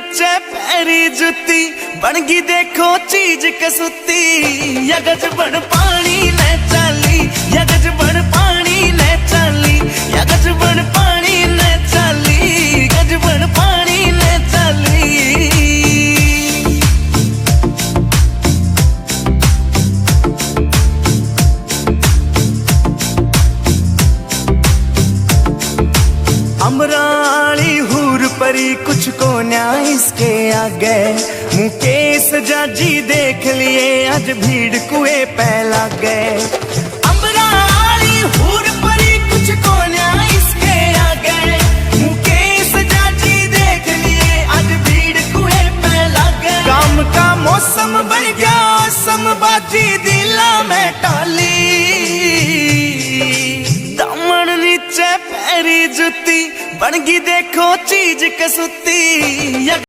नीचे पैरी जुती बन गई देखो चीज कसुती। या गजबन पानी ने चाली, या गजबन पानी ने चाली, या गजबन पानी ने चाली, गजबन पानी ने चाली। अमराली हूर परी कुछ को न्याय इसके आगे। मुकेश जाजी देख लिए आज भीड़ कुएं पे लग गए। अमराली हूर परी कुछ को न्याय इसके आगे। मुकेश जाजी देख लिए आज भीड़ कुएं पे लग गए। काम का मौसम बन गया समबाजी दिला में टाली। दामन नीचे पैरी जुती बन गई देखो चीज कसुती।